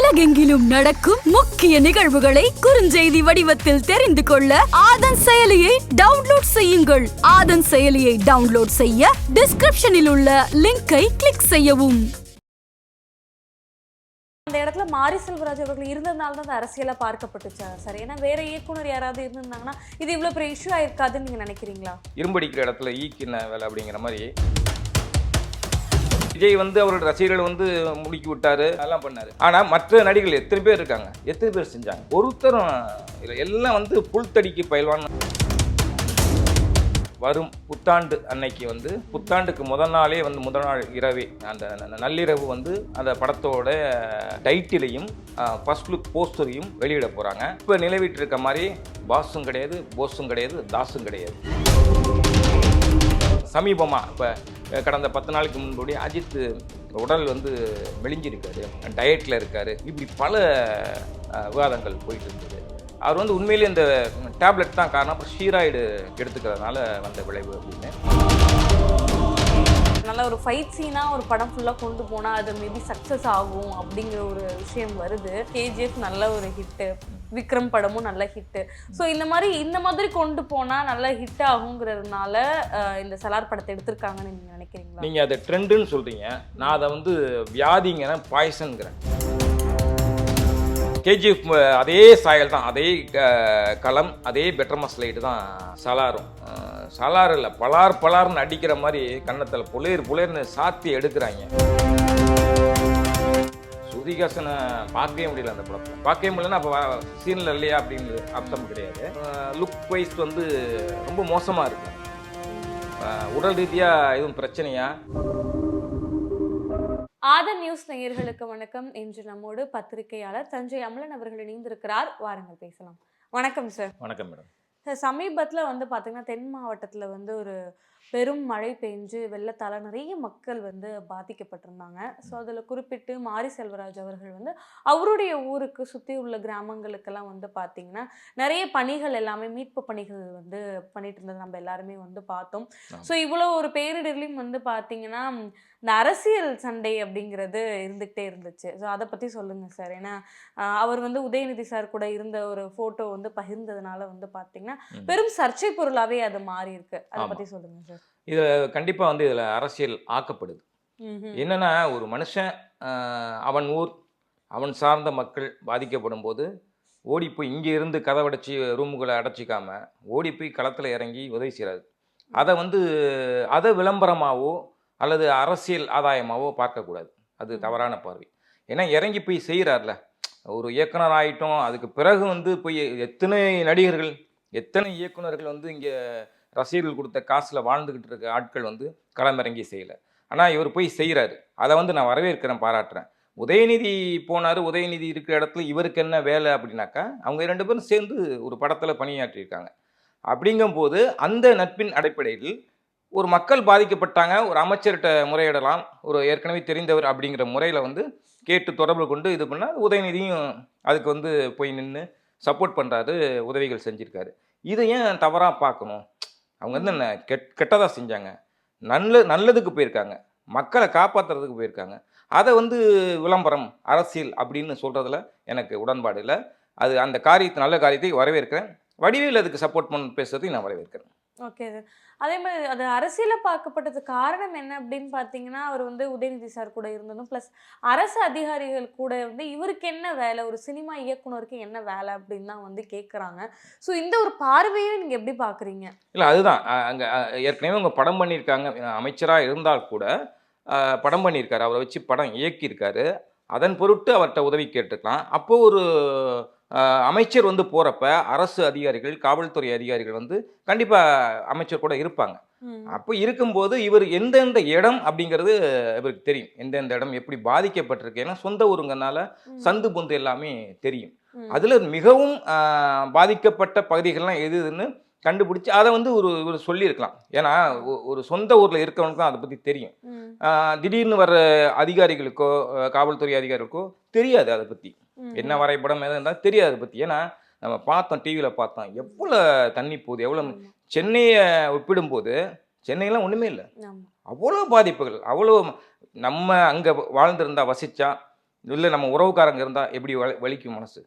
உலகெங்கிலும் நடக்கும் முக்கிய நிகழ்வுகளை குறுஞ்செய்தி வடிவத்தில் தெரிந்து கொள்ள ஆதன் செயலியை டவுன்லோட் செய்யுங்கள். ஆதன் செயலியை டவுன்லோட் செய்ய டிஸ்கிரிப்ஷனில் உள்ள லிங்கை கிளிக் செய்யவும். அந்த இடத்துல மாரி செல்வராஜ் அவர்கள் இருந்ததுனால தான் அந்த அரசியலா பார்க்கப்பட்டுச்சா சார்? ஏன்னா வேற இயக்குனர் யாராவது இருந்திருந்தாங்கன்னா இது இவ்வளவு பெரிய இஷ்யூ ஆயிருக்காதுன்னு நீங்க நினைக்கிறீங்களா? இரும்படிக்கிற இடத்துல ஈக்கின வேலை அப்படிங்கிற மாதிரி விஜய் அவரோட ரசிகர்கள் முடுக்கி விட்டாரு, அதெல்லாம் பண்ணாரு. ஆனா மற்ற நடிகர்கள் எத்தனை பேர் இருக்காங்க, எத்தனை பேர் செஞ்சாங்க? ஒருத்தரும் எல்லாம் புல்தடிக்கு பயில்வான். வரும் புத்தாண்டு அன்னைக்கு புத்தாண்டுக்கு முதல் நாளே முதல் நாள் இரவே அந்த நள்ளிரவு அந்த படத்தோட டைட்டிலையும் ஃபர்ஸ்ட் லுக் போஸ்டரையும் வெளியிட போறாங்க. இப்போ நிலவிட்டு இருக்க மாதிரி பாஸும் கிடையாது, போஸும் கிடையாது, தாஸும் கிடையாது. சமீபமாக இப்போ கடந்த 10 நாளுக்கு முன்பு அஜித் உடல் மெலிஞ்சிருக்காரு, டயட்டில் இருக்காரு, இப்படி பல விவாதங்கள் போயிட்டு இருந்தது. அவர் உண்மையிலேயே இந்த டேப்லெட் தான் காரணம், அப்புறம் ஸ்டீராய்டு எடுத்துக்கிறதுனால வந்த விளைவு அப்படின்னு. நல்ல ஒரு ஃபைட் சீனா ஒரு படம் ஃபுல்லாக கொண்டு போனால் அது மேபி சக்ஸஸ் ஆகும் அப்படிங்கிற ஒரு விஷயம் வருது. கேஜிஎஃப் நல்ல ஒரு ஹிட்டு, விக்ரம் படமும் நல்ல ஹிட்டு. ஸோ இந்த மாதிரி கொண்டு போனால் நல்ல ஹிட் ஆகுங்கிறதுனால இந்த சலார் படத்தை எடுத்திருக்காங்கன்னு நீங்கள் நினைக்கிறீங்களா? நீங்கள் அதை ட்ரெண்டுன்னு சொல்கிறீங்க, நான் அதை வியாதிங்கிறேன், பாய்சன்கிறேன். கேஜிஎஃப் அதே சாயல் தான், அதே களம், அதே பெட்டர் மஸ் லைட்டு தான் சலாரும். சலார் இல்லை, பலார்னு அடிக்கிற மாதிரி கன்னத்தில் புலேர்னு சாத்தி எடுக்கிறாங்க. ஸ்ருதிஹாசனை பார்க்கவே முடியல அந்த படத்தில். பார்க்கவே முடியலன்னா அப்போ சீனில் இல்லையா அப்படின்னு அர்த்தம் கிடையாது. லுக் வைஸ் ரொம்ப மோசமாக இருக்கு. உடல் ரீதியாக எதுவும் பிரச்சனையா? ஆதன் நியூஸ் நேயர்களுக்கு வணக்கம். இன்று நம்மோடு பத்திரிகையாளர் தஞ்சை அமலன் அவர்கள் இணைந்திருக்கிறார். வாருங்கள் பேசலாம். வணக்கம் சார். வணக்கம் மேடம். சமீபத்தில் பார்த்தீங்கன்னா தென் மாவட்டத்தில் ஒரு பெரும் மழை பெஞ்சு வெள்ளத்தால் நிறைய மக்கள் பாதிக்கப்பட்டிருந்தாங்க. ஸோ அதில் குறிப்பிட்டு மாரி செல்வராஜ் அவர்கள் அவருடைய ஊருக்கு சுற்றி உள்ள கிராமங்களுக்கெல்லாம் பார்த்தீங்கன்னா நிறைய பணிகள் எல்லாமே மீட்பு பணிகள் பண்ணிட்டு இருந்தது நம்ம எல்லாருமே பார்த்தோம். ஸோ இவ்வளோ ஒரு பேரிடர்லையும் பார்த்தீங்கன்னா இந்த அரசியல் சண்டை அப்படிங்கிறது இருந்துகிட்டே இருந்துச்சு. ஸோ அதை பற்றி சொல்லுங்கள் சார். ஏன்னா அவர் உதயநிதி சார் கூட இருந்த ஒரு ஃபோட்டோ பகிர்ந்ததுனால பார்த்தீங்கன்னா பெரும் சர்ச்சை பொருளாகவே அது மாறி இருக்கு. அதை பற்றி சொல்லுங்கள் சார். இது கண்டிப்பாக இதில் அரசியல் ஆக்கப்படுது. என்னன்னா, ஒரு மனுஷன் அவன் ஊர் அவன் சார்ந்த மக்கள் பாதிக்கப்படும் போது ஓடி போய் இங்கே இருந்து கதவடைச்சி ரூமுகளை அடைச்சிக்காம ஓடி போய் களத்தில் இறங்கி உதவி செய்கிறாரு. அதை விளம்பரமாகவோ அல்லது அரசியல் ஆதாயமாகவோ பார்க்கக்கூடாது. அது தவறான பார்வை. ஏன்னா இறங்கி போய் செய்கிறார்ல, ஒரு இயக்குனர் ஆகிட்டோம், அதுக்கு பிறகு போய் எத்தனை நடிகர்கள், எத்தனை இயக்குனர்கள் இங்கே ரசிகர்கள் கொடுத்த காசில் வாழ்ந்துக்கிட்டு இருக்க ஆட்கள் களமிறங்கி செய்யலை. ஆனால் இவர் போய் செய்கிறாரு. அதை நான் வரவேற்கிறேன், பாராட்டுறேன். உதயநிதி போனார், உதயநிதி இருக்கிற இடத்துல இவருக்கு என்ன வேலை அப்படின்னாக்கா, அவங்க 2 பேரும் சேர்ந்து ஒரு படத்தில் பணியாற்றியிருக்காங்க. அப்படிங்கும்போது அந்த நட்பின் அடிப்படையில் ஒரு மக்கள் பாதிக்கப்பட்டாங்க, ஒரு அமைச்சர்கிட்ட முறையிடலாம், ஒரு ஏற்கனவே தெரிந்தவர் அப்படிங்கிற முறையில் கேட்டு தொடர்பு கொண்டு இது பண்ணால் உதயநிதியும் அதுக்கு போய் நின்று சப்போர்ட் பண்ணுறாரு, உதவிகள் செஞ்சுருக்காரு. இதை ஏன் தவறாக பார்க்கணும்? அவங்க என்ன கெட்டதாக செஞ்சாங்க? நல்லதுக்கு போயிருக்காங்க, மக்களை காப்பாற்றுறதுக்கு போயிருக்காங்க. அதை விளம்பரம் அரசியல் அப்படின்னு சொல்கிறதுல எனக்கு உடன்பாடு இல்லை. அது அந்த காரியத்தை, நல்ல காரியத்தை வரவேற்கிறேன். வடிவேல் அதுக்கு சப்போர்ட் பண்ண பேசுறதையும் நான் வரவேற்கிறேன். Okay sir. அதே மாதிரி அது அரசியலில் பார்க்கப்பட்டது காரணம் என்ன அப்படின்னு பார்த்தீங்கன்னா, அவர் உதயநிதி சார் கூட இருந்ததும் ப்ளஸ் அரசு அதிகாரிகள் கூட இவருக்கு என்ன வேலை, ஒரு சினிமா இயக்குனருக்கு என்ன வேலை அப்படின்னு தான் கேட்குறாங்க. ஸோ இந்த ஒரு பார்வையை நீங்கள் எப்படி பார்க்குறீங்க? இல்லை, அதுதான் அங்கே ஏற்கனவே அவங்க படம் பண்ணியிருக்காங்க. அமைச்சராக இருந்தால் கூட படம் பண்ணியிருக்காரு, அவரை வச்சு படம் இயக்கியிருக்காரு. அதன் பொருட்டு அவர்கிட்ட உதவி கேட்டுக்கலாம். அப்போது ஒரு அமைச்சர் போகிறப்ப அரசு அதிகாரிகள், காவல்துறை அதிகாரிகள் கண்டிப்பாக அமைச்சர் கூட இருப்பாங்க. அப்போ இருக்கும்போது இவர் எந்தெந்த இடம் அப்படிங்கிறது இவருக்கு தெரியும். எந்தெந்த இடம் எப்படி பாதிக்கப்பட்டிருக்கு. ஏன்னா சொந்த ஊருங்கனால சந்து பொந்து எல்லாமே தெரியும். அதில் மிகவும் பாதிக்கப்பட்ட பகுதிகள்லாம் எதுன்னு கண்டுபிடிச்சி அதை ஒரு சொல்லியிருக்கலாம். ஏன்னா ஒரு சொந்த ஊரில் இருக்கிறவனுக்கு தான் அதை பற்றி தெரியும். திடீர்னு வர்ற அதிகாரிகளுக்கோ காவல்துறை அதிகாரிகளுக்கோ தெரியாது அதை பற்றி. என்ன வரைபடம் எதாவது இருந்தால் தெரியாது அதை பற்றி. ஏன்னா நம்ம பார்த்தோம், டிவியில் பார்த்தோம், எவ்வளோ தண்ணி போகுது, எவ்வளோ. சென்னையை ஒப்பிடும்போது சென்னையெல்லாம் ஒன்றுமே இல்லை, அவ்வளோ பாதிப்புகள், அவ்வளோ. நம்ம அங்கே வாழ்ந்திருந்தா, வசித்தா இல்லை நம்ம உறவுக்காரங்க இருந்தால் எப்படி வலிக்கும் மனசு,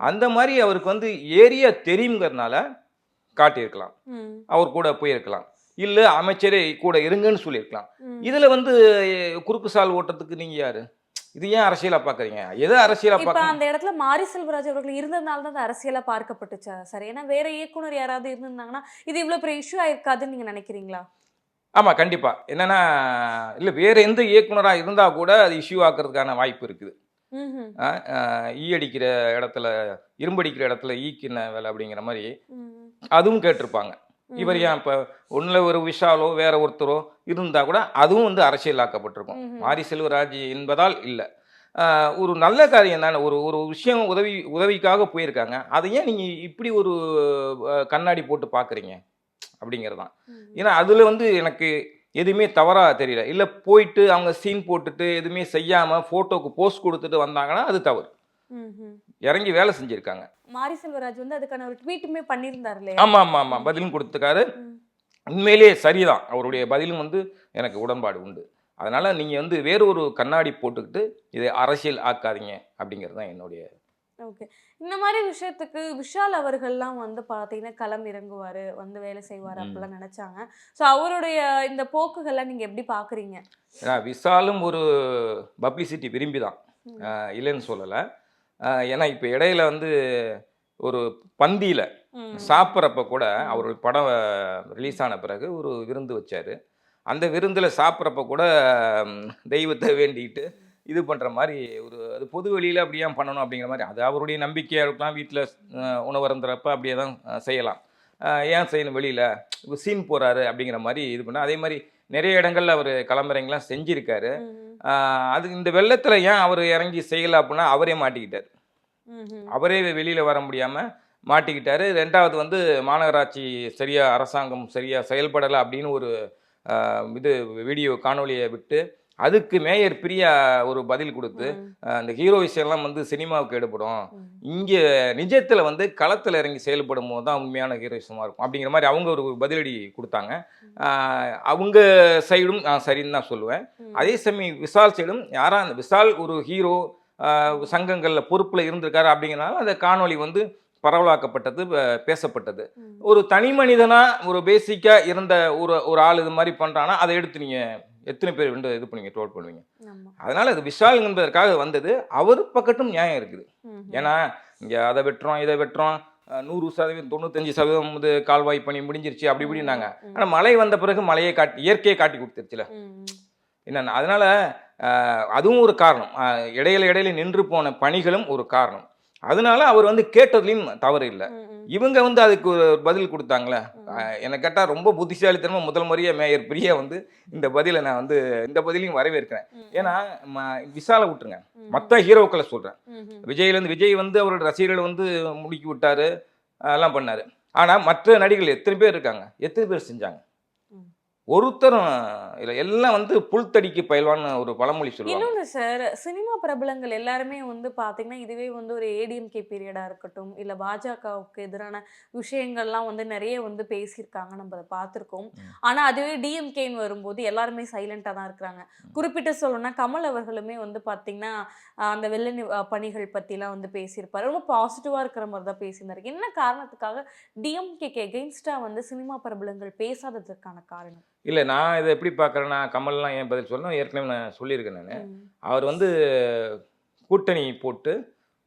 அந்த மாதிரி அவருக்கு வந்து ஏரியா தெரியுங்கிறதுனால காட்டியிருக்கலாம், அவர் கூட போயிருக்கலாம், இல்லை அமைச்சரே கூட இருங்கன்னு சொல்லியிருக்கலாம். இதில் வந்து குறுக்கு சால் ஓட்டுறதுக்கு நீங்கள் யார்? இது ஏன் அரசியலா பாக்குறீங்க? எது அரசியலா இப்ப பாக்க? அந்த இடத்துல மாரி செல்வராஜ் அவர்கள் இருந்ததுனால தான் அது அரசியலா பார்க்கப்பட்டுச்சா சார்? ஏன்னா வேற இயக்குனர் யாராவது இருந்திருந்தாங்கன்னா இது இவ்வளவு பெரிய இஷ்யூ ஆயிருக்காதுன்னு நீங்க நினைக்கிறீங்களா? ஆமா, கண்டிப்பா. என்னன்னா, இல்ல வேற எந்த இயக்குனரா இருந்தா கூட அது இஷ்யூ ஆக்குறதுக்கான வாய்ப்பு இருக்குது. ஈ அடிக்கிற இடத்துல, இரும்படிக்கிற இடத்துல ஈக்கு என்ன வேலை அப்படிங்கிற மாதிரி அதுவும் கேட்டிருப்பாங்க. இவர் ஏன் இப்போ ஒன்றில் ஒரு விஷாலோ வேற ஒருத்தரோ இருந்தால் கூட அதுவும் வந்து அரசியலாக்கப்பட்டிருக்கும். மாரி செல்வராஜ் என்பதால் இல்லை. ஒரு நல்ல காரியம் தானே, ஒரு ஒரு விஷயம் உதவிக்காக போயிருக்காங்க, அதை ஏன் நீங்கள் இப்படி ஒரு கண்ணாடி போட்டு பார்க்குறீங்க அப்படிங்கிறது தான். ஏன்னா அதில் வந்து எனக்கு எதுவுமே தவறாக தெரியல. இல்லை போயிட்டு அவங்க சீன் போட்டுட்டு எதுவுமே செய்யாமல் ஃபோட்டோக்கு போஸ்ட் கொடுத்துட்டு வந்தாங்கன்னா அது தவறு. இறங்கி வேலை செஞ்சுருக்காங்க. மாரி செல்வராஜ் வந்து அதுக்கான ஒரு ட்வீட்டுமே பண்ணியிருந்தார் இல்லையா? ஆமாம், பதிலும் கொடுத்துருக்காரு. உண்மையிலேயே சரிதான், அவருடைய பதிலும் வந்து எனக்கு உடன்பாடு உண்டு. அதனால் நீங்கள் வந்து வேறு ஒரு கண்ணாடி போட்டுக்கிட்டு இதை அரசியல் ஆக்காதீங்க அப்படிங்கிறது தான் என்னுடைய. ஓகே. இந்த மாதிரி விஷயத்துக்கு விஷால் அவர்கள்லாம் வந்து பார்த்தீங்கன்னா களம் இறங்குவார், வந்து வேலை செய்வார் அப்படிலாம் நினச்சாங்க. ஸோ அவருடைய இந்த போக்குகள்லாம் நீங்கள் எப்படி பார்க்குறீங்க? ஏன்னா விஷாலும் ஒரு பப்ளிசிட்டி விரும்பி தான், இல்லைன்னு சொல்லலை. ஏன்னா இப்போ இடையில வந்து ஒரு பந்தியில் சாப்பிட்றப்ப கூட அவருடைய படம் ரிலீஸ் ஆன பிறகு ஒரு விருந்து வச்சார். அந்த விருந்தில் சாப்பிட்றப்ப கூட தெய்வத்தை வேண்டிக்கிட்டு இது பண்ணுற மாதிரி ஒரு, அது பொது வெளியில் அப்படியே பண்ணணும் அப்படிங்கிற மாதிரி, அது அவருடைய நம்பிக்கையாக இருக்கலாம். வீட்டில் உணவு இருந்துறப்ப அப்படியே தான் செய்யலாம், ஏன் செய்யணும் வெளியில், இப்போ சீன் போகிறாரு அப்படிங்கிற மாதிரி இது பண்ண. அதே மாதிரி நிறைய இடங்கள்ல அவர் களமிறங்கலாம் செஞ்சுருக்காரு. அது இந்த வெள்ளத்தில் ஏன் அவர் இறங்கி செய்யலை அப்படின்னா அவரே மாட்டிக்கிட்டார். அவரே வெளியில் வர முடியாமல் மாட்டிக்கிட்டாரு. ரெண்டாவது வந்து மாநகராட்சி சரியாக, அரசாங்கம் சரியாக செயல்படலை அப்படின்னு ஒரு இது வீடியோ காணொலியை விட்டு அதுக்கு மேயர் பிரியா ஒரு பதில் கொடுத்து, அந்த ஹீரோயிஸ் எல்லாம் வந்து சினிமாவுக்கு எடுப்படும், இங்கே நிஜத்தில் வந்து களத்தில் இறங்கி செயல்படும் போது தான் உண்மையான ஹீரோயிசமாக இருக்கும் அப்படிங்கிற மாதிரி அவங்க ஒரு பதிலடி கொடுத்தாங்க. அவங்க சைடும் நான் சரின்னு தான் சொல்லுவேன். அதே சமயம் விஷால் சைடும், யாரா அந்த விஷால் ஒரு ஹீரோ சங்கங்களில் பொறுப்பில் இருந்திருக்காரு அப்படிங்கிறனால அந்த காணொலி வந்து பரவலாக்கப்பட்டது, பேசப்பட்டது. ஒரு தனி மனிதனாக ஒரு பேசிக்காக இருந்த ஒரு ஆள் இது மாதிரி பண்ணுறான்னா அதை எடுத்து நீங்கள் எத்தனை பேர் வந்து இது பண்ணுவீங்க, ட்ரோல் பண்ணுவீங்க. அதனால அது விஷால் என்பதற்காக வந்தது. அவர் பக்கட்டும் நியாயம் இருக்குது. ஏன்னா இங்கே அதை வெட்டுறோம் இதை வெட்டுறோம், 100%, 95% வந்து கால்வாய் பணி முடிஞ்சிருச்சு அப்படி இப்படின்னாங்க. ஆனால் மழை வந்த பிறகு மழையை காட்டி, இயற்கையை காட்டி கொடுத்துருச்சுல என்னென்ன. அதனால அதுவும் ஒரு காரணம். இடையில நின்று போன பணிகளும் ஒரு காரணம். அதனால அவர் வந்து கேட்டதுலையும் தவறு இல்லை. இவங்க வந்து அதுக்கு ஒரு பதில் கொடுத்தாங்களே, என்னை கேட்டால் ரொம்ப புத்திசாலித்தனமாக முதல் முறையாக மேயர் பிரியா வந்து இந்த பதிலை நான் வந்து இந்த பதிலையும் வரவேற்கிறேன். ஏன்னா விஷாலை விட்டுருங்க, மற்ற ஹீரோக்களை சொல்கிறேன். விஜய் வந்து அவரோட ரசிகர்களை வந்து முடுக்கி விட்டாரு, எல்லாம் பண்ணார். ஆனால் மற்ற நடிகர்கள் எத்தனை பேர் இருக்காங்க, எத்தனை பேர் செஞ்சாங்க? ஒருத்தரும் இல்லை. எல்லாம் வந்து புல்தடிக்கு பயில்வான்னு ஒரு பழமொழி சொல்லுவாங்க. இன்னொன்று சார், சினிமா பிரபலங்கள் எல்லாருமே வந்து பார்த்தீங்கன்னா இதுவே வந்து ஒரு ஏடிஎம்கே பீரியடாக இருக்கட்டும், இல்லை பாஜகவுக்கு எதிரான விஷயங்கள்லாம் வந்து நிறைய வந்து பேசியிருக்காங்க, நம்ம அதை பார்த்துருக்கோம். ஆனால் அதுவே டிஎம்கேன்னு வரும்போது எல்லாருமே சைலண்டாக தான் இருக்கிறாங்க. குறிப்பிட்டு சொல்லணும்னா கமல் அவர்களுமே வந்து பார்த்தீங்கன்னா அந்த வெள்ள பணிகள் பற்றிலாம் வந்து பேசியிருப்பார். ரொம்ப பாசிட்டிவாக இருக்கிற மாதிரி தான் பேசியிருந்தாரு. என்ன காரணத்துக்காக டிஎம்கேக்கு எகெயின்ஸ்டாக வந்து சினிமா பிரபலங்கள் பேசாததுக்கான காரணம்? இல்லை, நான் இதை எப்படி பார்க்குறேன்னா, கமல்லாம் ஏன் பதில் சொல்லணும், ஏற்கனவே நான் சொல்லியிருக்கேன். நான் அவர் வந்து கூட்டணி போட்டு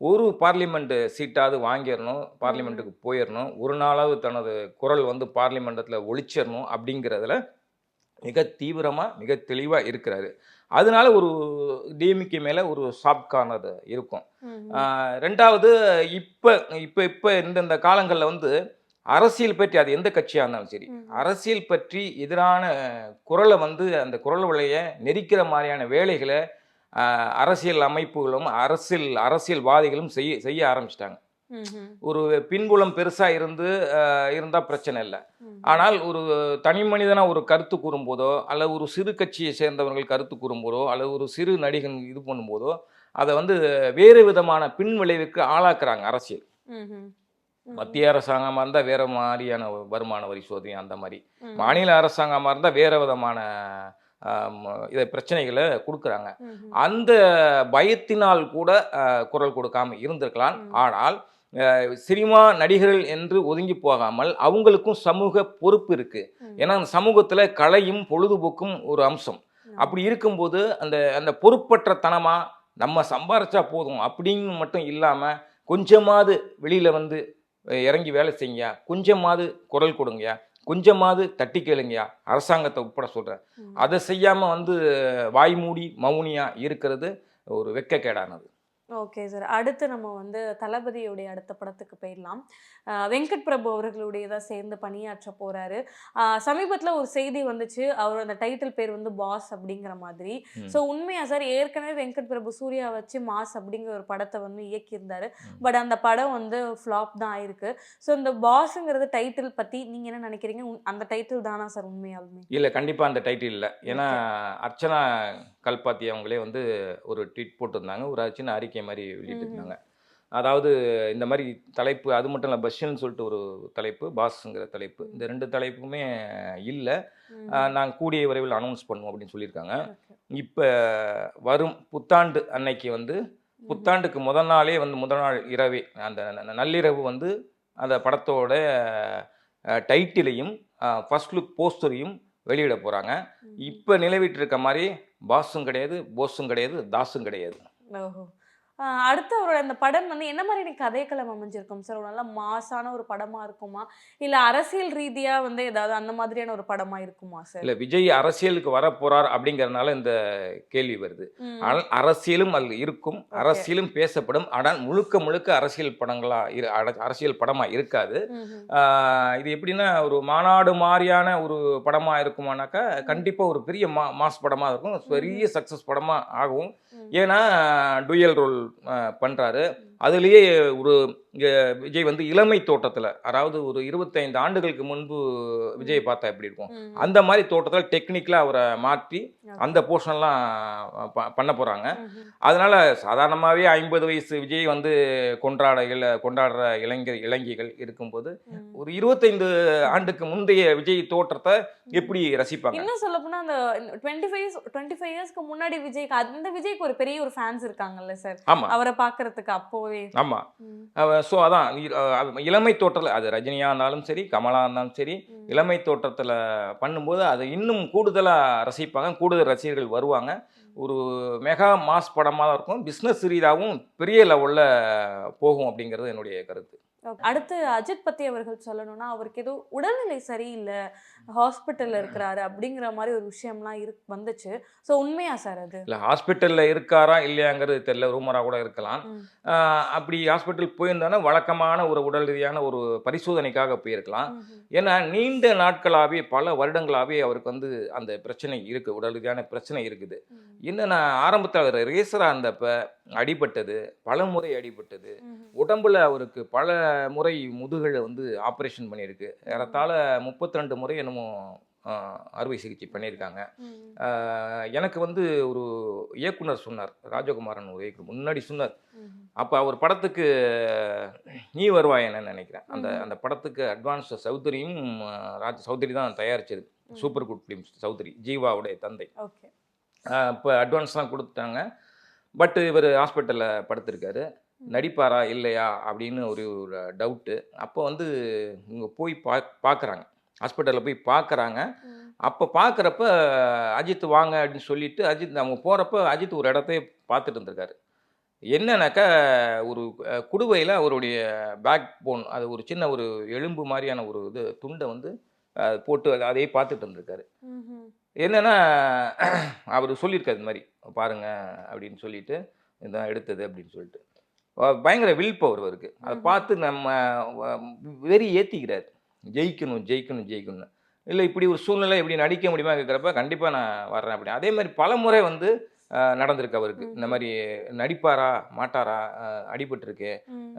ஒரு பார்லிமெண்ட் சீட்டாவது வாங்கிடணும், பார்லிமெண்ட்டுக்கு போயிடணும், ஒரு நாளாவது தனது குரல் வந்து பார்லிமெண்டத்தில் ஒழிச்சிடணும் அப்படிங்கிறதுல மிக தீவிரமாக மிக தெளிவாக இருக்கிறாரு. அதனால ஒரு டிஎம்கே மேலே ஒரு சாஃப்ட் கார்னர் இருக்கும். ரெண்டாவது இப்போ இந்த காலங்களில் வந்து அரசியல் பற்றி, அது எந்த கட்சியாக இருந்தாலும் சரி, அரசியல் பற்றி எதிரான குரலை வந்து அந்த குரல் வலையை நெரிக்கிற மாதிரியான வேலைகளை அரசியல் அமைப்புகளும் அரசியல்வாதிகளும் செய்ய ஆரம்பிச்சிட்டாங்க. ஒரு பின்புலம் பெருசாக இருந்தால் பிரச்சனை இல்லை. ஆனால் ஒரு தனி மனிதனாக ஒரு கருத்து கூறும்போதோ, அல்லது ஒரு சிறு கட்சியை சேர்ந்தவர்கள் கருத்து கூறும்போதோ, அல்லது ஒரு சிறு நடிகன் இது பண்ணும்போதோ அதை வந்து வேறு விதமான பின் விளைவுக்கு ஆளாக்குறாங்க அரசியல். மத்திய அரசாங்கமாக இருந்தால் வேற மாதிரியான வருமான வரி சோதனை, அந்த மாதிரி மாநில அரசாங்கமாக இருந்தால் வேற விதமான இதை பிரச்சனைகளை கொடுக்குறாங்க. அந்த பயத்தினால் கூட குரல் கொடுக்காம இருந்திருக்கலாம். ஆனால் சினிமா நடிகர்கள் என்று ஒதுங்கி போகாமல் அவங்களுக்கும் சமூக பொறுப்பு இருக்கு. ஏன்னா அந்த சமூகத்துல கலையும் பொழுதுபோக்கும் ஒரு அம்சம். அப்படி இருக்கும்போது அந்த அந்த பொறுப்பற்ற தனமா நம்ம சம்பாரிச்சா போதும் அப்படின்னு மட்டும் இல்லாம கொஞ்சமாவது வெளியில வந்து இறங்கி வேலை செய்யுங்க, கொஞ்சமாவது குரல் கொடுங்க, கொஞ்சமாவது தட்டி கேளுங்கயா, அரசாங்கத்தை உட்பட சொல்றேன். அதை செய்யாம வந்து வாய் மூடி மௌனியா இருக்கிறது ஒரு வெட்கக்கேடானது. Okay sir. அடுத்து நம்ம வந்து தளபதியுடைய அடுத்த படத்துக்கு போயிடலாம். வெங்கட் பிரபு அவர்களுடையதாக சேர்ந்து பணியாற்ற போறாரு. சமீபத்தில் ஒரு செய்தி வந்துச்சு, அவர் அந்த டைட்டில் பேர் வந்து பாஸ் அப்படிங்கிற மாதிரி. ஸோ உண்மையா சார்? ஏற்கனவே வெங்கட் பிரபு சூர்யா வச்சு மாஸ் அப்படிங்கிற ஒரு படத்தை வந்து இயக்கியிருந்தாரு. பட் அந்த படம் வந்து ஃப்ளாப் தான் ஆயிருக்கு. ஸோ இந்த பாஸுங்கிறது டைட்டில் பற்றி நீங்கள் என்ன நினைக்கிறீங்க? அந்த டைட்டில் தானா சார் உண்மையாலுமே? இல்லை, கண்டிப்பாக அந்த டைட்டில் இல்லை. ஏன்னா அர்ச்சனா கல்பாத்தி அவங்களே வந்து ஒரு ட்வீட் போட்டிருந்தாங்க, ஒரு சின்ன அறிக்கை மாதிரி வெளியிட்டிருந்தாங்க. அதாவது இந்த மாதிரி தலைப்பு, அது மட்டும் இல்லை, பஷ்ஷன்னு சொல்லிட்டு ஒரு தலைப்பு, பாஸ்ங்கிற தலைப்பு, இந்த 2 தலைப்புமே இல்லை. நாங்கள் கூடிய விரைவில் அனௌன்ஸ் பண்ணுவோம் அப்படின்னு சொல்லியிருக்காங்க. இப்போ வரும் புத்தாண்டு அன்னைக்கு வந்து புத்தாண்டுக்கு முதல் நாளே வந்து முதல் நாள் இரவே அந்த நள்ளிரவு வந்து அந்த படத்தோட டைட்டிலையும் ஃபர்ஸ்ட் லுக் போஸ்டரையும் வெளியிட போகிறாங்க. இப்போ நிலவிட்டு இருக்க மாதிரி பாஸும் கிடையாது, போஸும் கிடையாது, தாஸும் கிடையாது. ஓஹோ. அடுத்து அவரோட அந்த படம் வந்து என்ன மாதிரியான கதைக்களம் அமைஞ்சிருக்கும் சார்? ஒரு நல்ல மாசான ஒரு படமா இருக்குமா, இல்லை அரசியல் ரீதியா வந்து ஏதாவது அந்த மாதிரியான ஒரு படமா இருக்குமா சார்? இல்லை, விஜய் அரசியலுக்கு வர போறார் அப்படிங்கறதுனால இந்த கேள்வி வருது. ஆனால் அரசியலும் அதில் இருக்கும், அரசியலும் பேசப்படும். ஆனால் முழுக்க முழுக்க அரசியல் படங்களா அரசியல் படமா இருக்காது. இது எப்படின்னா ஒரு மாநாடு மாதிரியான ஒரு படமா இருக்குமானாக்கா கண்டிப்பா ஒரு பெரிய மாஸ் படமா இருக்கும், பெரிய சக்சஸ் படமா ஆகும். ஏன்னா டுயல் ரோல் பண்றாரு. அதுலேயே ஒரு விஜய் வந்து இளமை தோட்டத்தில், அதாவது ஒரு 25 ஆண்டுகளுக்கு முன்பு விஜய் பார்த்தா எப்படி இருக்கும் அந்த மாதிரி தோட்டத்தில் டெக்னிக்கலாக அவரை மாற்றி அந்த போர்ஷன்லாம் பண்ண போகிறாங்க. அதனால சாதாரணமாகவே 50 வயசு விஜய் வந்து கொண்டாடுற இளைஞர்கள் இருக்கும்போது ஒரு 25 ஆண்டுக்கு முந்தைய விஜய் தோற்றத்தை எப்படி ரசிப்பாங்க? இன்னும் சொல்ல போனா அந்த 25 இயர்ஸ்க்கு முன்னாடி விஜய்க்கு, அந்த விஜய்க்கு ஒரு பெரிய ஒரு ஃபேன்ஸ் இருக்காங்கல்ல சார். ஆமா, அவரை பார்க்கறதுக்கு அப்போவே. ஆமா. ஸோ அதான் இளமை தோற்றத்தில், அது ரஜினியா இருந்தாலும் சரி, கமலா இருந்தாலும் சரி, இளமை தோற்றத்தில் பண்ணும்போது அதை இன்னும் கூடுதலாக ரசிப்பாங்க, கூடுதல் ரசிகர்கள் வருவாங்க. ஒரு மெகா மாஸ் படமாக தான் இருக்கும், பிஸ்னஸ் ரீதியாகவும் பெரிய லெவலில் போகும் அப்படிங்கிறது என்னுடைய கருத்து. அடுத்து அஜித் பத்தி அவர்கள் சொல்லணும்னா, அவருக்கு ஏதோ உடல்நிலை சரியில்லை, ஹாஸ்பிட்டல்ல இருக்கிறாரு அப்படிங்கிற மாதிரி ஒரு விஷயம்லாம் வந்துச்சு. ஸோ உண்மையா சார் அது? இல்லை, ஹாஸ்பிட்டலில் இருக்காரா இல்லையாங்கிறது தெரியல, ரூமராக கூட இருக்கலாம். அப்படி ஹாஸ்பிட்டல் போயிருந்தானா வழக்கமான ஒரு உடல் ரீதியான ஒரு பரிசோதனைக்காக போயிருக்கலாம். ஏன்னா நீண்ட நாட்களாகவே, பல வருடங்களாகவே அவருக்கு வந்து அந்த பிரச்சனை இருக்குது, உடல் ரீதியான பிரச்சனை இருக்குது. என்னன்னா ஆரம்பத்தில் ரேசராக இருந்தப்ப அடிபட்டது, பல முறை அடிபட்டது, உடம்புல அவருக்கு பல முறை முதுகலை வந்து ஆப்ரேஷன் பண்ணியிருக்கு. ஏறத்தாழ 32 முறை என்னமோ அறுவை சிகிச்சை பண்ணியிருக்காங்க. எனக்கு வந்து ஒரு இயக்குனர் சொன்னார், ராஜகுமாரன் ஒரு இயக்குனர் முன்னாடி சொன்னார். அப்போ அவர் படத்துக்கு நீ வருவாயன்னு நினைக்கிறேன், அந்த படத்துக்கு அட்வான்ஸ் சௌத்ரியும் சௌத்ரி தான் தயாரிச்சது, சூப்பர் குட் ஃபிலிம்ஸ் சௌத்ரி, ஜீவாவுடைய தந்தை. இப்போ அட்வான்ஸ்லாம் கொடுத்துட்டாங்க. பட் இவர் ஹாஸ்பிட்டலில் படுத்திருக்காரு. நடிப்பாரா இல்லையா அப்படின்னு ஒரு டவுட்டு. அப்போ வந்து இவங்க போய் பார்க்குறாங்க, ஹாஸ்பிட்டலில் போய் பார்க்குறாங்க. அப்போ பார்க்குறப்ப அஜித் வாங்க அப்படின்னு சொல்லிட்டு அவங்க போகிறப்ப அஜித் ஒரு இடத்தையே பார்த்துட்டு இருந்திருக்காரு. என்னன்னாக்கா ஒரு குடுவையில் அவருடைய பேக் போன், அது ஒரு சின்ன ஒரு எலும்பு மாதிரியான ஒரு துண்டை வந்து போட்டு அதையே பார்த்துட்டு இருந்திருக்காரு. என்னன்னா அவர் சொல்லியிருக்காரு இந்த மாதிரி பாருங்க அப்படின்னு சொல்லிட்டு, இதுதான் எடுத்தது அப்படின்னு சொல்லிட்டு. பயங்கர வில் பவர் இருக்கு. அதை பார்த்து நம்ம வெறி ஏற்றிக்கிறார், ஜெயிக்கணும் ஜெயிக்கணும் ஜெயிக்கணும். இல்லை இப்படி ஒரு சூழ்நிலை இப்படி நடிக்க முடியுமா கேட்குறப்ப கண்டிப்பாக நான் வர்றேன் அப்படி. அதே மாதிரி பல முறை வந்து நடந்திருக்கு அவருக்கு. இந்த மாதிரி நடிப்பாரா மாட்டாரா, அடிபட்டிருக்கு,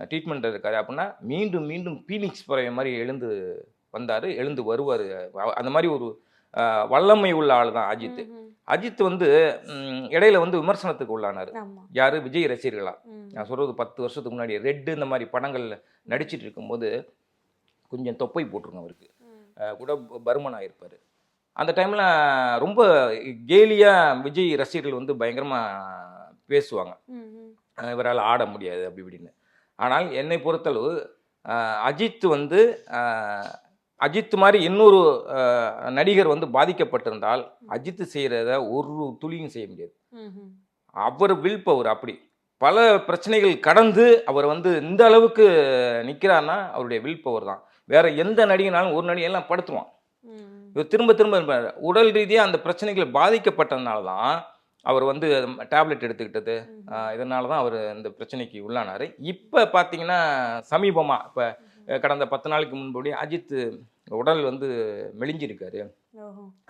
ட்ரீட்மெண்ட் இருக்காரு அப்படின்னா மீண்டும் மீண்டும் பீனிக்ஸ் பறவை மாதிரி எழுந்து வந்தார், எழுந்து வருவார். அந்த மாதிரி ஒரு வல்லமை உள்ள ஆள் தான் அஜித். அஜித் வந்து இடையில வந்து விமர்சனத்துக்கு உள்ளானார். யாரு? விஜய் ரசிகர்களா. நான் சொல்றது 10 வருஷத்துக்கு முன்னாடி ரெட் இந்த மாதிரி படங்கள்ல நடிச்சிட்டு இருக்கும்போது கொஞ்சம் தொப்பை போட்டிருங்க அவருக்கு, கூட பருமனாக இருப்பார். அந்த டைமில் ரொம்ப கேலியாக விஜய் ரசிகர்கள் வந்து பயங்கரமாக பேசுவாங்க, இவரால் ஆட முடியாது அப்படி இப்படின்னு. ஆனால் என்னை பொறுத்தளவு அஜித் வந்து அஜித் மாதிரி இன்னொரு நடிகர் வந்து பாதிக்கப்பட்டிருந்தால் அஜித் செய்கிறத ஒரு துளியும் செய்ய முடியாது. அவர் வில் பவர் அப்படி பல பிரச்சனைகள் கடந்து அவர் வந்து இந்த அளவுக்கு நிற்கிறான்னா அவருடைய வில் பவர் தான். வேற எந்த நடிகனாலும் ஒரு நடிகெல்லாம் படுத்துவான், இவர் திரும்ப திரும்ப இருப்பார். உடல் ரீதியாக அந்த பிரச்சனைகள் பாதிக்கப்பட்டதுனால தான் அவர் வந்து டேப்லெட் எடுத்துக்கிட்டது, இதனால தான் அவர் இந்த பிரச்சனைக்கு உள்ளானார். இப்போ பார்த்தீங்கன்னா சமீபமாக இப்போ கடந்த 10 நாளுக்கு முன்படி அஜித் உடல் வந்து மெலிஞ்சிருக்காரு,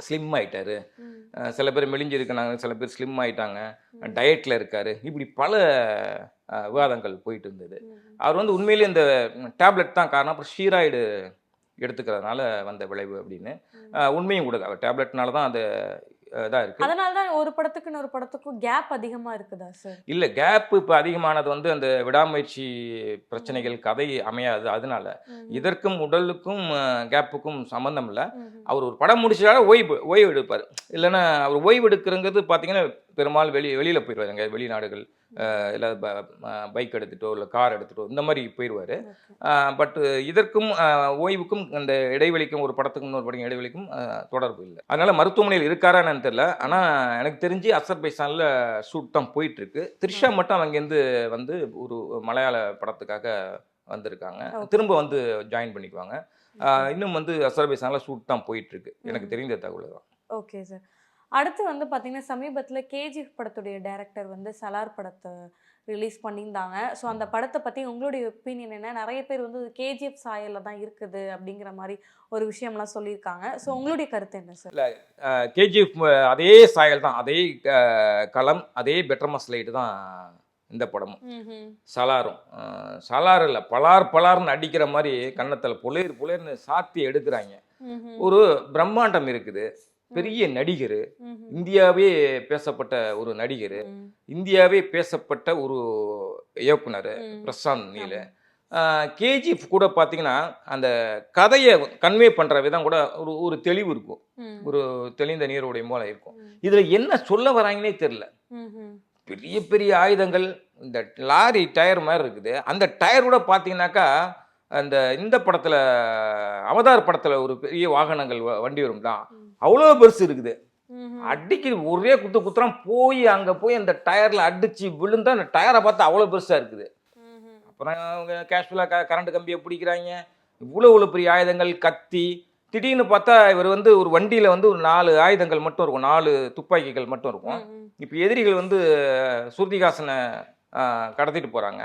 ஸ்லிம் ஆயிட்டாரு. சில பேர் மெலிஞ்சிருக்காங்க, சில பேர் ஸ்லிம் ஆயிட்டாங்க, டயட்டில் இருக்காரு. இப்படி பல விவாதங்கள் போயிட்டு இருந்தது. அவர் வந்து உண்மையிலேயே இந்த டேப்லெட் தான் காரணம், அப்புறம் ஸ்டீராய்டு எடுத்துக்கிறதுனால வந்த விளைவு அப்படின்னு உண்மையும் கூட. அவர் டேப்லெட்னால தான் அந்த இதாக இருக்குது. அதனால தான் ஒரு படத்துக்கு இன்னொரு படத்துக்கும் கேப் அதிகமாக இருக்குதா சார்? இல்லை, கேப் இப்போ அதிகமானது வந்து அந்த விடாமுயற்சி பிரச்சனைகள், கதை அமையாது. அதனால இதற்கும் உடலுக்கும் கேப்புக்கும் சம்மந்தம் இல்லை. அவர் ஒரு படம் முடிச்சாலும் ஓய்வு எடுப்பார். இல்லைன்னா அவர் ஓய்வு எடுக்கிறங்கிறது பார்த்தீங்கன்னா பெரும்பாலும் வெளியில் போயிடுவார், எங்கே வெளிநாடுகள், இல்லை பைக் எடுத்துட்டோ இல்லை கார் எடுத்துட்டோ இந்த மாதிரி போயிடுவார். பட் இதற்கும் ஓய்வுக்கும் அந்த இடைவெளிக்கும், ஒரு படத்துக்கும் இன்னொரு படம் இடைவெளிக்கும் தொடர்பு இல்லை. அதனால் மருத்துவமனையில் இருக்காரான்னு தெரியல. ஆனால் எனக்கு தெரிஞ்சு அசர்பைசானில் ஷூட் தான் போயிட்டுருக்கு. த்ரிஷா மட்டும் அங்கேருந்து வந்து ஒரு மலையாள படத்துக்காக வந்திருக்காங்க, திரும்ப வந்து ஜாயின் பண்ணிக்குவாங்க. இன்னும் வந்து அசர்பைசானில் ஷூட் தான் போயிட்டுருக்கு, எனக்கு தெரிந்த தகவல் தான். Okay sir. அடுத்து வந்து பார்த்தீங்கன்னா சமீபத்தில் கேஜிஎஃப் படத்துடைய டைரக்டர் வந்து சலார் படத்தை ரிலீஸ் பண்ணியிருந்தாங்க. ஸோ அந்த படத்தை பற்றி உங்களுடைய ஒப்பீனியன் என்ன? நிறைய பேர் வந்து கேஜிஎஃப் சாயலில் தான் இருக்குது அப்படிங்கிற மாதிரி ஒரு விஷயம்லாம் சொல்லியிருக்காங்க. ஸோ உங்களுடைய கருத்து என்ன சார்? இல்லை, கேஜிஎஃப் அதே சாயல் தான், அதே களம், அதே பெட்டர் மஸ்லைட்டு தான் இந்த படமும். சலாரும் சலார் இல்லை, பலார்னு அடிக்கிற மாதிரி கன்னத்தில் புலேர்னு சாத்தி எடுக்கிறாங்க. ஒரு பிரம்மாண்டம் இருக்குது, பெரிய நடிகர், இந்தியாவே பேசப்பட்ட ஒரு நடிகர், இந்தியாவே பேசப்பட்ட ஒரு இயக்குனர் பிரசாந்த் நீல். கேஜிஎஃப் கூட பார்த்தீங்கன்னா அந்த கதையை கன்வே பண்ணுற விதம் கூட ஒரு தெளிவு இருக்கும், ஒரு தெளிந்த நீருடைய மூலம் இருக்கும். இதில் என்ன சொல்ல வராங்கன்னே தெரியல. பெரிய பெரிய ஆயுதங்கள், இந்த லாரி டயர் மாதிரி இருக்குது. அந்த டயர் கூட பார்த்தீங்கன்னாக்கா இந்த படத்தில், அவதார் படத்தில் ஒரு பெரிய வாகனங்கள் வண்டி வரும் தான், அவ்வளோ பெருசு இருக்குது. அடிக்குது, ஒரே குத்துறான், போய் அங்கே போய் அந்த டயரில் அடித்து விழுந்தா அந்த டயரை பார்த்தா அவ்வளோ பெருசாக இருக்குது. அப்புறம் அவங்க கேஷுவலாக கரண்ட் கம்பியை பிடிக்கிறாங்க, இவ்வளோ பெரிய ஆயுதங்கள், கத்தி. திடீர்னு பார்த்தா இவர் வந்து ஒரு வண்டியில் வந்து ஒரு 4 ஆயுதங்கள் மட்டும் இருக்கும், 4 துப்பாக்கிகள் மட்டும் இருக்கும். இப்போ எதிரிகள் வந்து ஸ்ருதிஹாசனை கடத்திட்டு போகிறாங்க.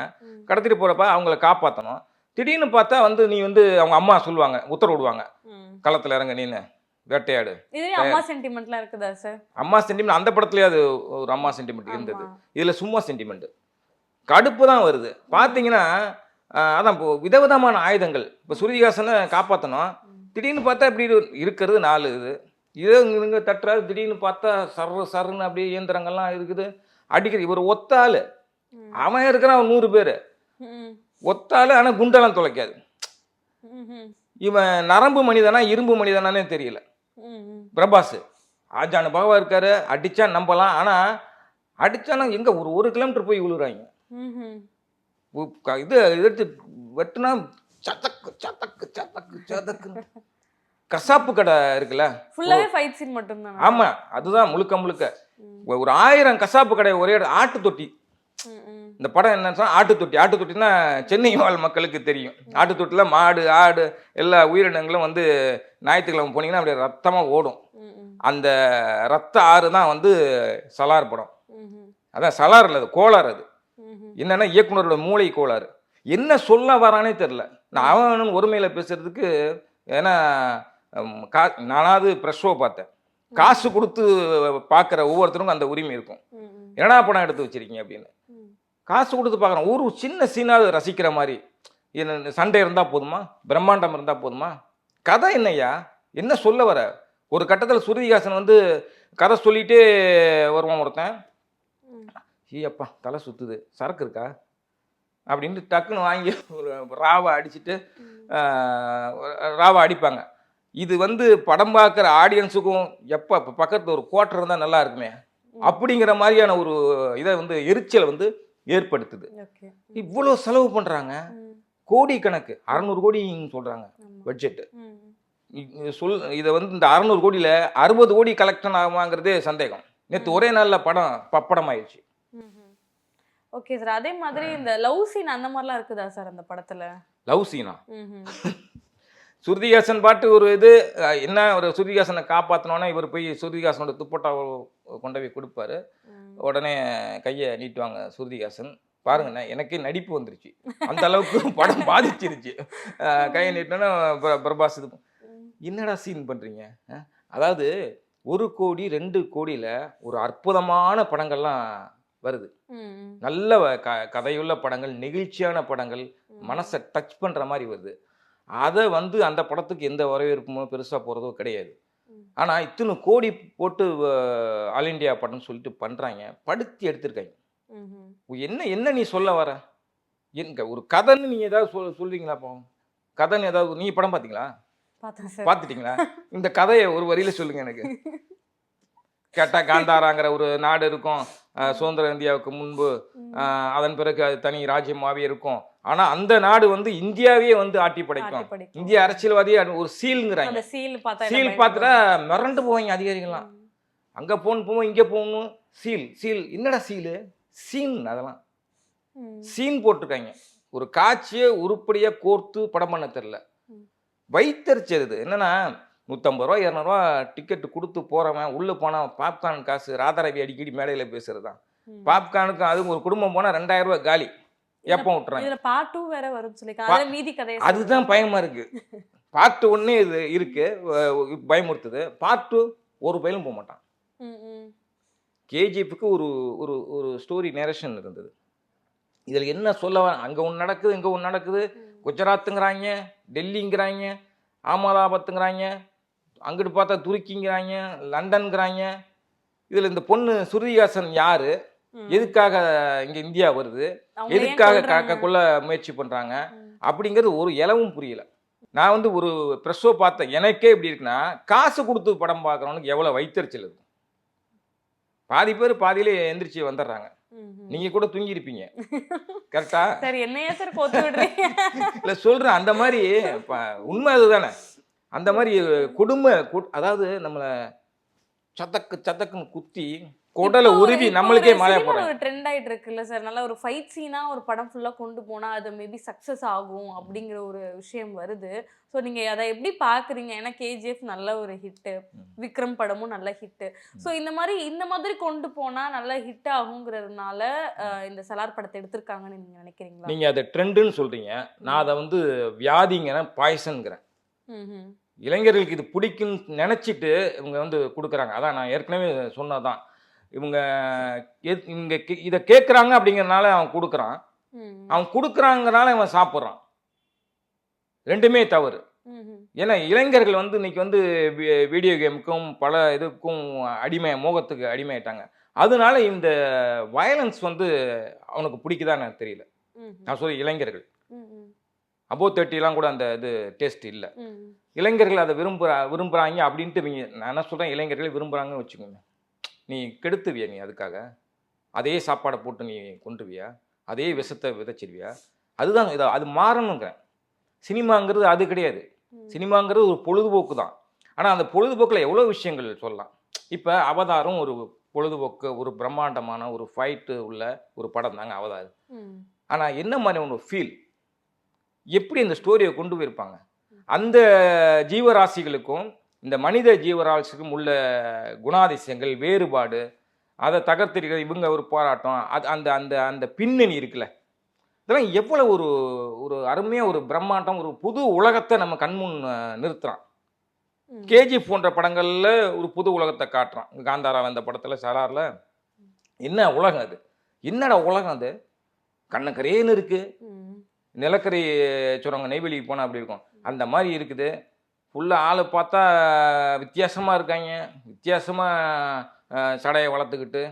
கடத்திட்டு போகிறப்ப அவங்கள காப்பாற்றணும். திடீர்னு பார்த்தா வந்து நீ வந்து அவங்க அம்மா சொல்லுவாங்க, உத்தரவிடுவாங்க, களத்தில் இறங்க, நீனு வேட்டையாடு. அம்மா சென்டிமெண்ட்லாம் இருக்குதா சார்? அம்மா சென்டிமெண்ட் அந்த படத்துலயே அது ஒரு அம்மா சென்டிமெண்ட் இருந்தது. இதில் சும்மா சென்டிமெண்ட், கடுப்பு தான் வருது. பார்த்தீங்கன்னா அதான் இப்போ விதவிதமான ஆயுதங்கள். இப்போ ஸ்ருதிஹாசனை காப்பாற்றணும், திடீர்னு பார்த்தா இப்படி இருக்கிறது 4 இது இங்கே தட்டுறாரு. திடீர்னு பார்த்தா சருன்னு அப்படியே இயந்திரங்கள்லாம் இருக்குது, அடிக்கிறது. இவர் ஒத்தாள், அவன் இருக்கிறான் 100 பேர் ஒத்தாள், ஆனால் குண்டெல்லாம் தொலைக்காது. இவன் நரம்பு மனிதனா இரும்பு மனிதனானே தெரியல. பிரபாஸ் ஆஜானு பகவா இருக்காரு, அடிச்சா நம்பலாம். ஆனால் அடிச்சானா எங்கே ஒரு கிலோமீட்டர் போய் விழுறாங்க. இது எடுத்து வெட்டுனா சதக்கு சதக்கு சதக்கு சதக்கு. கசாப்பு கடை இருக்குல்ல, ஃபுல்லாவே ஃபைட் சீன் மட்டும் தான். ஆமா, அதுதான் முழுக்க. ஒரு 1000 கசாப்பு கடை ஒரே ஆட்டு தொட்டி. இந்த படம் என்னன்னா ஆட்டு தொட்டினா சென்னை வாழ் மக்களுக்கு தெரியும். ஆட்டு தொட்டியில் மாடு, ஆடு, எல்லா உயிரினங்களும் வந்து ஞாயிற்றுக்கிழமை போனீங்கன்னா அப்படியே ரத்தமாக ஓடும். அந்த ரத்த ஆறு தான் வந்து சலார் படம். அதான் சலார் இல்லை, அது கோளாறு. அது என்னன்னா இயக்குனரோட மூளை கோளாறு. என்ன சொல்ல வரானே தெரில. நான் அவன் ஒருமையில் பேசுறதுக்கு, ஏன்னா நானாவது ப்ரெஷ் ஷோ பார்த்தேன், காசு கொடுத்து பார்க்குற ஒவ்வொருத்தருக்கும் அந்த உரிமை இருக்கும். என்னடா படம் எடுத்து வச்சிருக்கீங்க அப்படின்னு. காசு கொடுத்து பார்க்குறோம், ஒரு சின்ன சீனாவது ரசிக்கிற மாதிரி. என்ன சண்டை இருந்தால் போதுமா, பிரம்மாண்டம் இருந்தால் போதுமா, கதை என்னையா, என்ன சொல்ல வர? ஒரு கட்டத்தில் ஸ்ருதிஹாசன் வந்து கதை சொல்லிகிட்டே வருவான் ஒருத்தன், அப்பா தலை சுற்றுது, சரக்கு இருக்கா அப்படின்ட்டு டக்குன்னு வாங்கி ஒரு ராவை அடிச்சுட்டு ராவை அடிப்பாங்க. இது வந்து படம் பார்க்குற ஆடியன்ஸுக்கும் எப்போ இப்போ பக்கத்தில் ஒரு குவார்டர் இருந்தால் நல்லா இருக்குமே அப்படிங்கிற மாதிரியான ஒரு இதை வந்து எரிச்சலை வந்து ஏற்படுத்துது. ஓகே. இவ்வளோ செலவு பண்ணுறாங்க, கோடி கணக்கு 600 கோடின்னு சொல்கிறாங்க பட்ஜெட்டு. இதை வந்து இந்த 600 கோடியில் 60 கோடி கலெக்ஷன் ஆகுமாங்கிறதே சந்தேகம். நேற்று ஒரே நாளில் பப்படம் ஆயிடுச்சு. Okay sir. அதே மாதிரி இந்த லவ் சீன் அந்த மாதிரிலாம் இருக்குதா சார் அந்த படத்துல? லவ் சீனா? ஸ்ருதிஹாசன் பாட்டு ஒரு இது என்ன, ஒரு ஸ்ருதிஹாசனை காப்பாற்றினோன்னா இவர் போய் ஸ்ருதிஹாசனோட துப்பட்டா கொண்டு போய் கொடுப்பாரு. உடனே கையை நீட்டுவாங்க ஸ்ருதிஹாசன். பாருங்கண்ணே, எனக்கே நடிப்பு வந்துருச்சு, அந்த அளவுக்கு படம் பாதிச்சிருச்சு. கையை நீட்டினோன்னா பிரபாஸ் இது என்னடா சீன் பண்ணுறீங்க? அதாவது 1 கோடி 2 கோடியில் ஒரு அற்புதமான படங்கள்லாம் வருது. நல்ல கதையுள்ள படங்கள், நெகிழ்ச்சியான படங்கள், மனசை டச் பண்ணுற மாதிரி வருது. அதை வந்து அந்த படத்துக்கு எந்த வரவேற்புமோ பெருசாக போகிறதோ கிடையாது. ஆனால் இத்தனை கோடி போட்டு ஆல் இண்டியா படம்னு சொல்லிட்டு பண்ணுறாங்க, படுத்தி எடுத்திருக்காங்க. என்ன நீ சொல்ல வர? ஒரு கதைன்னு நீங்கள் ஏதாவது சொல்றீங்களா? அப்போ கதைன்னு ஏதாவது நீங்கள் படம் பார்த்தீங்களா? பார்த்துட்டீங்களா? இந்த கதையை ஒரு வரியில் சொல்லுங்கள் எனக்கு. கேட்டால் காந்தாராங்கிற ஒரு நாடு இருக்கும், சுதந்திர இந்தியாவுக்கு முன்பு, அதன் பிறகு அது தனி ராஜ்யமாகவே இருக்கும். ஆனால் அந்த நாடு வந்து இந்தியாவே வந்து ஆட்டி படைக்கும். இந்திய அரசியல்வாதியே ஒரு சீலுங்கிறாங்க. சீல் பார்த்துட்டா மிரண்டு போவாங்க அதிகாரிகள்லாம். அங்கே போகணும் இங்கே போகணும், சீல். என்னடா சீலு? சீன். அதெல்லாம் சீன் போட்டிருக்காங்க. ஒரு காட்சியை உருப்படியாக கோர்த்து படம் பண்ண தெரில. வைத்தறிச்சது என்னன்னா, 150 ரூபா 200 ரூபா டிக்கெட்டு கொடுத்து போகிறவன் உள்ளே போனால் பாப்கார்ன் காசு ராதாரவி அடிக்கடி மேடையில் பேசுறது தான். பாப்கார்னுக்கு அதுவும் ஒரு குடும்பம் போனால் 2000 ரூபா காலி. எப்போ விட்டுறாங்க? பார்ட் 2 வேற வரும்னு சொல்லி மீதி கதை. அதுதான் பயமா இருக்கு. பார்ட் 1 இது இருக்கு, பயமுறுத்துது. பார்ட் 2 ஒரு பயிலும் போக மாட்டான். கேஜிஎஃப்க்கு ஒரு ஒரு ஒரு ஸ்டோரி நேரேஷன் இருந்தது. இதில் என்ன சொல்ல, அங்கே ஒன்று நடக்குது, இங்கே ஒன்று நடக்குது. குஜராத்துங்கிறாங்க, டெல்லிங்கிறாங்க, அகமதாபாத்துங்கிறாங்க, அங்கிட்டு பார்த்தா துருக்கிங்கிறாங்க, லண்டன்ங்கிறாங்க. இதில் இந்த பொண்ணு ஸ்ருதிஹாசன் யாரு, எதுக்காக இங்க இந்தியா வருது, எதுக்காக காக்கக்குள்ள முயற்சி பண்றாங்க அப்படிங்கிறது ஒரு இலவும் புரியல. நான் வந்து ஒரு ப்ரெஸ்ஸோ பார்த்தேன், எனக்கே எப்படி இருக்குன்னா, காசு கொடுத்து படம் பார்க்குறவனுக்கு எவ்வளோ வைத்தறிச்சல் இருக்கும். பாதி பேர் பாதியிலே எந்திரிச்சு வந்துடுறாங்க. நீங்க கூட தூங்கி இருப்பீங்க. கரெக்டா? சரி, என்னையா சார் கோத்து விடுறீங்க? இல்ல சொல்றேன், அந்த மாதிரி உண்மை அதுதானே. அந்த மாதிரி கொடுமை, அதாவது நம்மள சதக்குன்னு குத்தி கொடலை உருவி நம்மளுக்கே மாலையா போறாங்க. ஒரு ட்ரெண்ட் ஆயிட்டு இருக்குல்ல சார், நல்ல ஒரு ஃபைட் சீனா ஒரு படம் ஃபுல்லா கொண்டு போனா அது மேபி சக்சஸ் ஆகும் அப்படிங்கிற ஒரு விஷயம் வருது. ஸோ நீங்க அதை எப்படி பாக்குறீங்க? ஏன்னா கேஜிஎஃப் நல்ல ஒரு ஹிட்டு, விக்ரம் படமும் நல்ல ஹிட்டு. ஸோ இந்த மாதிரி கொண்டு போனா நல்ல ஹிட் ஆகுங்கிறதுனால இந்த சலார் படத்தை எடுத்திருக்காங்கன்னு நீங்க நினைக்கிறீங்களா? நீங்க அதை ட்ரெண்டுன்னு சொல்றீங்க, நான் அதை வந்து வியாதிங்கிறேன், பாய்சன்கிறேன். இளைஞர்களுக்கு இது பிடிக்குன்னு நினைச்சிட்டு இவங்க வந்து கொடுக்குறாங்க. அதான் நான் ஏற்கனவே சொன்னதான், இவங்க இதை கேட்குறாங்க அப்படிங்கிறதுனால அவன் கொடுக்குறான், அவன் கொடுக்குறாங்கிறனால அவன் சாப்பிட்றான். ரெண்டுமே தவறு. ஏன்னா இளைஞர்கள் வந்து இன்னைக்கு வந்து வீடியோ கேமுக்கும் பல இதுக்கும் மோகத்துக்கு அடிமையாயிட்டாங்க. அதனால இந்த வயலன்ஸ் வந்து அவனுக்கு பிடிக்குதான்னு எனக்கு தெரியல. நான் சொல்ல இளைஞர்கள் அபோவ் 30 கூட அந்த இது டேஸ்ட் இல்லை. இளைஞர்கள் அதை விரும்புகிறாங்க அப்படின்ட்டு நான் என்ன சொல்கிறேன், இளைஞர்களே விரும்புகிறாங்கன்னு வச்சுக்கோங்க. நீ கெடுத்துவியா? நீ அதுக்காக அதே சாப்பாடை போட்டு நீ கொண்டுவியா? அதே விஷத்தை விதைச்சிருவியா? அதுதான் இதை அது மாறணுங்கிறேன். சினிமாங்கிறது அது கிடையாது. சினிமாங்கிறது ஒரு பொழுதுபோக்கு தான். ஆனால் அந்த பொழுதுபோக்கில் எவ்வளோ விஷயங்கள் சொல்லலாம். இப்போ அவதாரம் ஒரு பொழுதுபோக்கு, ஒரு பிரம்மாண்டமான ஒரு ஃபைட்டு உள்ள ஒரு படம் தாங்க அவதாரம். ஆனால் என்ன மாதிரி ஒரு ஃபீல், எப்படி அந்த ஸ்டோரியை கொண்டு போயிருப்பாங்க, அந்த ஜீவராசிகளுக்கும் இந்த மனித ஜீவராசிக்கும் உள்ள குணாதிசயங்கள் வேறுபாடு, அதை தகர்த்திருக்கிற இவங்க ஒரு போராட்டம், அது அந்த அந்த அந்த பின்னணி இருக்குல்ல, இதெல்லாம் எவ்வளோ ஒரு ஒரு அருமையாக ஒரு பிரம்மாண்டம், ஒரு புது உலகத்தை நம்ம கண்முன் நிறுத்துறான். கேஜிஎஃப் போன்ற படங்களில் ஒரு புது உலகத்தை காட்டுறான். காந்தாரா அந்த படத்தில் சலாரில் என்ன உலகம் அது, என்னடா உலகம் அது, கண்ணக்கரேன்னு இருக்குது. நிலக்கரி சுரங்க நெய்வேலிக்கு போனால் அப்படி இருக்கும், அந்த மாதிரி இருக்குது. ஃபுல்லாக ஆளை பார்த்தா வித்தியாசமாக இருக்காங்க, வித்தியாசமாக சடையை வளர்த்துக்கிட்டு,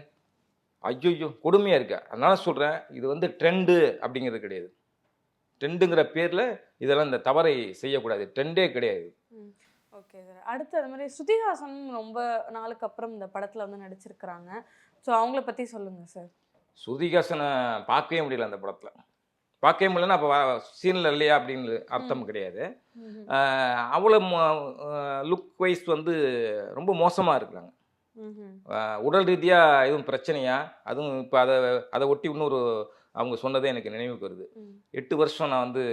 ஐயோ கொடுமையாக இருக்கு. அதனால சொல்கிறேன், இது வந்து ட்ரெண்டு அப்படிங்கிறது கிடையாது. ட்ரெண்டுங்கிற பேரில் இதெல்லாம் இந்த தவறை செய்யக்கூடாது. ட்ரெண்டே கிடையாது. Okay sir. அடுத்து அது மாதிரி ஸ்ருதிஹாசன் ரொம்ப நாளுக்கு அப்புறம் இந்த படத்துல வந்து நடிச்சிருக்கிறாங்க. ஸோ அவங்கள பத்தி சொல்லுங்க சார். ஸ்ருதிஹாசனை பார்க்கவே முடியல அந்த படத்தில். பார்க்கவே முடியலன்னா அப்போ சீனில் இல்லையா அப்படின்னு அர்த்தம் கிடையாது. ம்ஹும். அவ்வளோ லுக் வைஸ் வந்து ரொம்ப மோசமாக இருக்கிறாங்க. ம்ஹும். உடல் ரீதியாக எதுவும் பிரச்சனையா, அதுவும் இப்போ அதை ஒட்டி இன்னொரு அவங்க சொன்னதே எனக்கு நினைவுக்கு வருது. ம். 8 வருஷம் நான் வந்து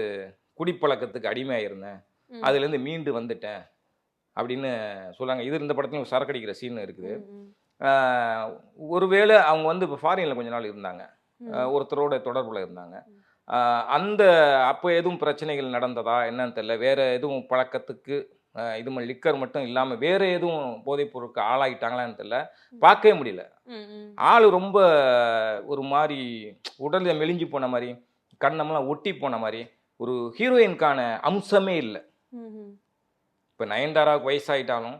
குடிப்பழக்கத்துக்கு அடிமையாக இருந்தேன், ம். அதுலேருந்து மீண்டு வந்துட்டேன் அப்படின்னு சொல்லாங்க. இது இந்த படத்துலையும் சரக்கு அடிக்கிற சீன் இருக்குது. ம். ஒருவேளை அவங்க வந்து இப்போ ஃபாரினில் கொஞ்ச நாள் இருந்தாங்க, ம். ஒருத்தரோட தொடர்பில் இருந்தாங்க. அந்த அப்போ எதுவும் பிரச்சனைகள் நடந்ததா என்னன்னு தெரியல. வேறு எதுவும் பழக்கத்துக்கு இது லிக்கர் மட்டும் இல்லாமல் வேறு எதுவும் போதைப் பொருளுக்கு ஆளாகிட்டாங்களான்னு தெரியல. பார்க்கவே முடியல. ம். ஆள் ரொம்ப ஒரு மாதிரி உடலில் மெலிஞ்சு போன மாதிரி, கண்ணமெல்லாம் ஒட்டி போன மாதிரி, ஒரு ஹீரோயினுக்கான அம்சமே இல்லை. ம்ஹும். இப்போ நயன்தாராவுக்கு வயசாயிட்டாலும்,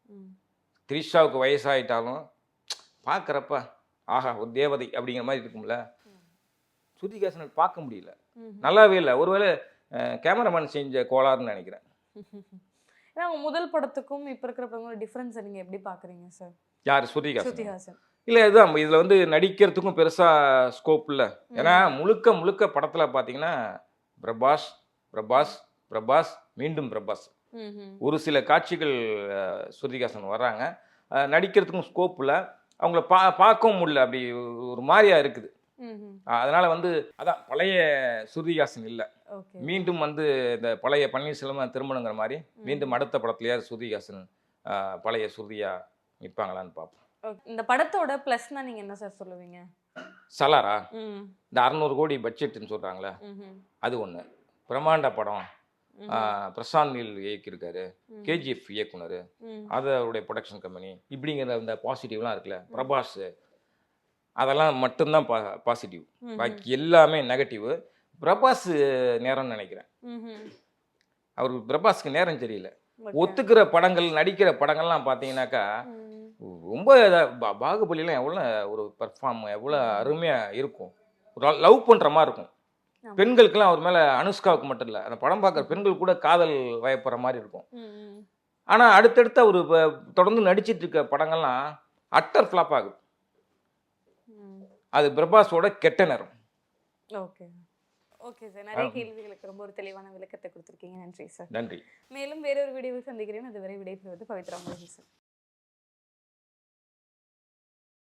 ம். த்ரிஷாவுக்கு வயசாயிட்டாலும் பார்க்குறப்ப ஆஹா ஒரு தேவதை அப்படிங்கிற மாதிரி இருக்கும்ல. ஸ்ருதிஹாசனை பார்க்க முடியல, ம்ஹும். நல்லாவே இல்லை. ஒருவேளை கேமராமேன் செஞ்ச கோளாறுன்னு நினைக்கிறேன். ஏன்னா அவங்க முதல் படத்துக்கும் இப்போ இருக்கிற படங்களோட டிஃப்ரென்ஸை நீங்க எப்படி பாக்குறீங்க சார்? யார் ஸ்ருதிஹாசன்? ஸ்ருதிஹாசன். இல்லை இதுதான் இதில் வந்து நடிக்கிறதுக்கும் பெருசாக ஸ்கோப் இல்லை. ஏன்னா முழுக்க முழுக்க படத்தில் பார்த்தீங்கன்னா பிரபாஸ் பிரபாஸ் பிரபாஸ் மீண்டும் பிரபாஸ். ம்ஹும். ஒரு சில காட்சிகள் ஸ்ருதிஹாசன் வர்றாங்க, நடிக்கிறதுக்கும் ஸ்கோப் இல்லை. அவங்கள பார்க்கவும் முடியல, அப்படி ஒரு மாதிரியா இருக்குது. ம்ஹும். அதனால் வந்து அதான் பழைய ஸ்ருதிஹாசன் இல்லை. ஓகே. மீண்டும் வந்து இந்த பழைய பன்னீர்செல்வம் திருமணங்கிற மாதிரி மீண்டும் அடுத்த படத்துலையா ஸ்ருதிஹாசன் பழைய ஸ்ருதியா நிற்பாங்களான்னு பார்ப்போம். ஓகே. இந்த படத்தோட ப்ளஸ்னா நீங்க என்ன சார் சொல்லுவீங்க? சலாரா ம். இந்த 600 கோடி பட்ஜெட்னு சொல்கிறாங்களே, ம்ஹும். அது ஒன்று. பிரம்மாண்ட படம். ம்ஹும். பிரசாந்த் நீல் இயக்கியிருக்காரு, ம். கேஜிஎஃப் இயக்குனர், ம். அது அவருடைய ப்ரொடக்ஷன் கம்பெனி. இப்படிங்கிற இந்த பாசிட்டிவ்லாம் இருக்குல்ல, பிரபாஸ் அதெல்லாம் மட்டும்தான் பாசிட்டிவ். ம்ஹும். பாக்கி எல்லாமே நெகட்டிவ். பிரபாஸ் நேரம்னு நினைக்கிறேன். ம்ஹும். அவருக்கு பிரபாஸ்க்கு நேரம் தெரியல. ஓகே. ஒத்துக்கிற படங்கள் நடிக்கிற படங்கள்லாம் பார்த்தீங்கன்னாக்கா ம். ரொம்ப பாகுபலிலாம் எவ்வளோ ஒரு பெர்ஃபார்ம் எவ்வளோ அருமையாக இருக்கும். ஒரு லவ் பண்ணுற மாதிரி இருக்கும். ஆமா. பெண்களுக்கெல்லாம் அவர் மேலே, அனுஷ்காவுக்கு மட்டும் இல்லை, அந்த படம் பார்க்குற பெண்கள் கூட காதல் வயப்படுற மாதிரி இருக்கும். ம். ஆனால் அடுத்தடுத்து அவர் தொடர்ந்து நடிச்சிட்டு இருக்க படங்கள்லாம் அட்டர் ஃப்ளாப் ஆகுது. ம். அது பிரபாஸோட கெட்ட நேரம். ஓகே. Okay sir. நிறைய கேள்விகளுக்கு ரொம்ப ஒரு தெளிவான விளக்கத்தை கொடுத்துருக்கீங்க. நன்றி சார். நன்றி. மேலும் வேறொரு வீடியோவில் சந்திக்கிறேன். அதுவரை விடைபெறுவது பவித்ரா முருகேசன்.